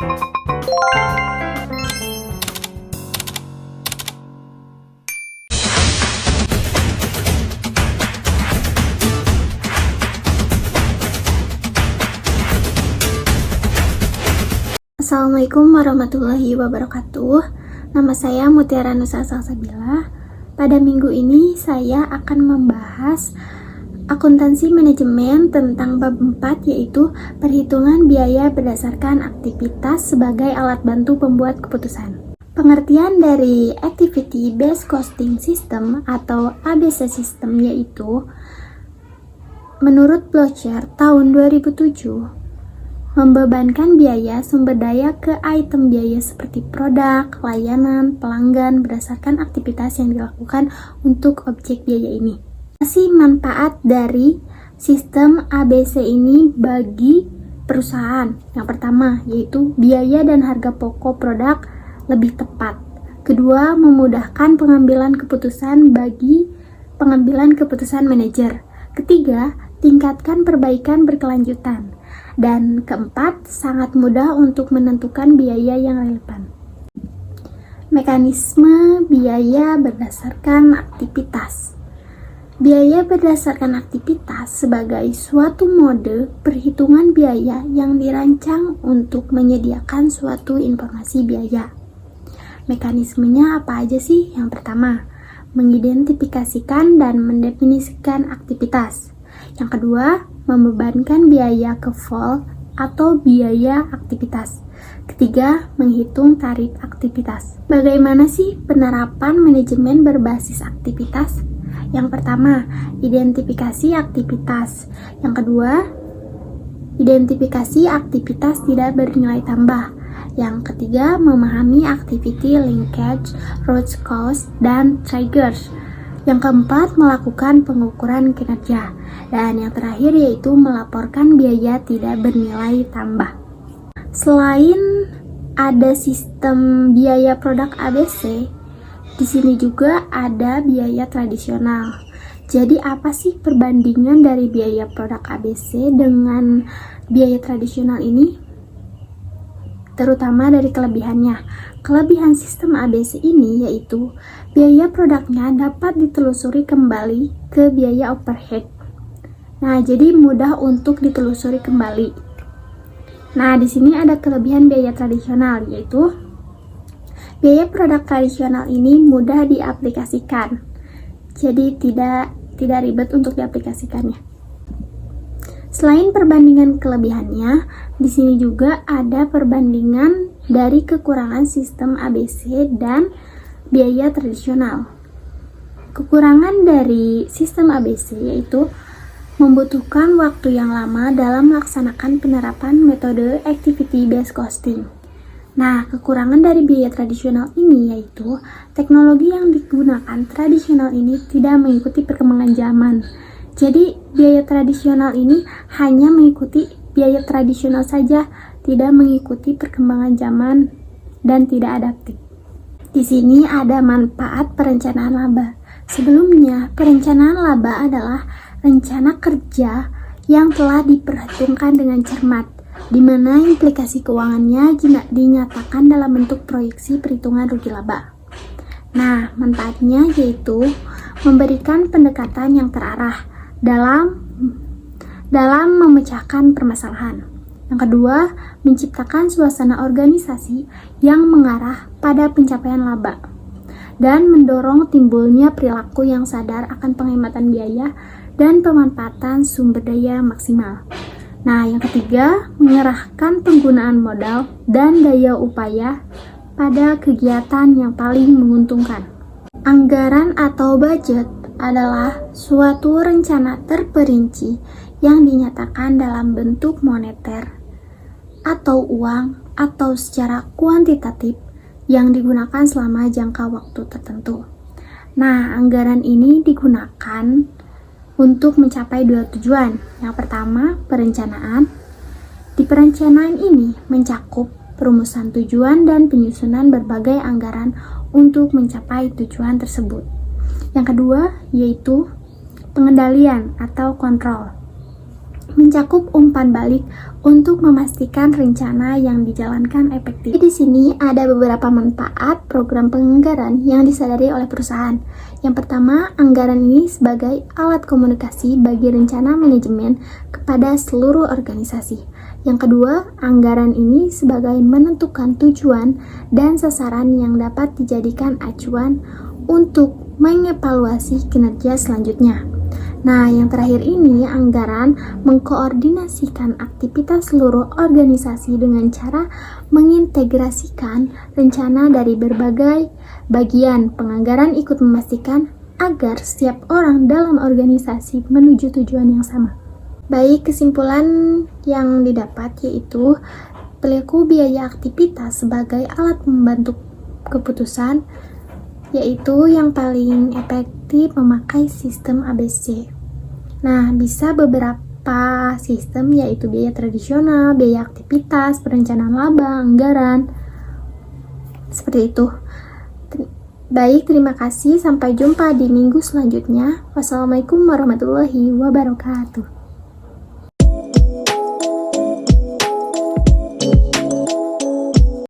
Assalamualaikum warahmatullahi wabarakatuh. Nama saya Mutiara Nusa Salsabila. Pada minggu ini saya akan membahas akuntansi manajemen tentang bab 4, yaitu perhitungan biaya berdasarkan aktivitas sebagai alat bantu pembuat keputusan. Pengertian dari Activity Based Costing System atau ABC System yaitu menurut Blocher tahun 2007 membebankan biaya sumber daya ke item biaya seperti produk, layanan, pelanggan berdasarkan aktivitas yang dilakukan untuk objek biaya ini. Masih manfaat dari sistem ABC ini bagi perusahaan. Yang pertama yaitu biaya dan harga pokok produk lebih tepat. Kedua, memudahkan pengambilan keputusan bagi pengambilan keputusan manajer. Ketiga, tingkatkan perbaikan berkelanjutan. Dan keempat, sangat mudah untuk menentukan biaya yang relevan. Mekanisme biaya berdasarkan aktivitas. Biaya berdasarkan aktivitas sebagai suatu mode perhitungan biaya yang dirancang untuk menyediakan suatu informasi biaya. Mekanismenya apa aja sih? Yang pertama, mengidentifikasikan dan mendefinisikan aktivitas. Yang kedua, membebankan biaya ke vol atau biaya aktivitas. Ketiga, menghitung tarif aktivitas. Bagaimana sih penerapan manajemen berbasis aktivitas? Yang pertama, identifikasi aktivitas. Yang kedua, identifikasi aktivitas tidak bernilai tambah. Yang ketiga, memahami activity linkage, root cause, dan triggers. Yang keempat, melakukan pengukuran kinerja. Dan yang terakhir yaitu melaporkan biaya tidak bernilai tambah. Selain ada sistem biaya produk ABC, di sini juga ada biaya tradisional. Jadi apa sih perbandingan dari biaya produk ABC dengan biaya tradisional ini? Terutama dari kelebihannya. Kelebihan sistem ABC ini yaitu biaya produknya dapat ditelusuri kembali ke biaya overhead. Nah, jadi mudah untuk ditelusuri kembali. Nah, di sini ada kelebihan biaya tradisional yaitu biaya produk tradisional ini mudah diaplikasikan. Jadi tidak ribet untuk diaplikasikannya. Selain perbandingan kelebihannya, di sini juga ada perbandingan dari kekurangan sistem ABC dan biaya tradisional. Kekurangan dari sistem ABC yaitu membutuhkan waktu yang lama dalam melaksanakan penerapan metode activity based costing. Nah, kekurangan dari biaya tradisional ini yaitu teknologi yang digunakan tradisional ini tidak mengikuti perkembangan zaman. Jadi, biaya tradisional ini hanya mengikuti biaya tradisional saja, tidak mengikuti perkembangan zaman dan tidak adaptif. Di sini ada manfaat perencanaan laba. Sebelumnya, perencanaan laba adalah rencana kerja yang telah diperhitungkan dengan cermat, di mana implikasi keuangannya dinyatakan dalam bentuk proyeksi perhitungan rugi laba. Nah, manfaatnya yaitu memberikan pendekatan yang terarah dalam memecahkan permasalahan. Yang kedua, menciptakan suasana organisasi yang mengarah pada pencapaian laba dan mendorong timbulnya perilaku yang sadar akan penghematan biaya dan pemanfaatan sumber daya maksimal. Nah, yang ketiga, mengerahkan penggunaan modal dan daya upaya pada kegiatan yang paling menguntungkan. Anggaran atau budget adalah suatu rencana terperinci yang dinyatakan dalam bentuk moneter atau uang atau secara kuantitatif yang digunakan selama jangka waktu tertentu. Nah, anggaran ini digunakan untuk mencapai dua tujuan. Yang pertama, perencanaan. Di perencanaan ini mencakup perumusan tujuan dan penyusunan berbagai anggaran untuk mencapai tujuan tersebut. Yang kedua, yaitu pengendalian atau kontrol. mencakup umpan balik untuk memastikan rencana yang dijalankan efektif. Di sini ada beberapa manfaat program penganggaran yang disadari oleh perusahaan. Yang pertama, anggaran ini sebagai alat komunikasi bagi rencana manajemen kepada seluruh organisasi. Yang kedua, anggaran ini sebagai menentukan tujuan dan sasaran yang dapat dijadikan acuan untuk mengevaluasi kinerja selanjutnya. Nah, yang terakhir ini, anggaran mengkoordinasikan aktivitas seluruh organisasi dengan cara mengintegrasikan rencana dari berbagai bagian. Penganggaran ikut memastikan agar setiap orang dalam organisasi menuju tujuan yang sama. Baik, kesimpulan yang didapat yaitu perilaku biaya aktivitas sebagai alat membantu keputusan, yaitu yang paling efektif memakai sistem ABC. Nah, bisa beberapa sistem yaitu biaya tradisional, biaya aktivitas, perencanaan laba, anggaran, seperti itu. Baik, terima kasih. Sampai jumpa di minggu selanjutnya. Wassalamualaikum warahmatullahi wabarakatuh.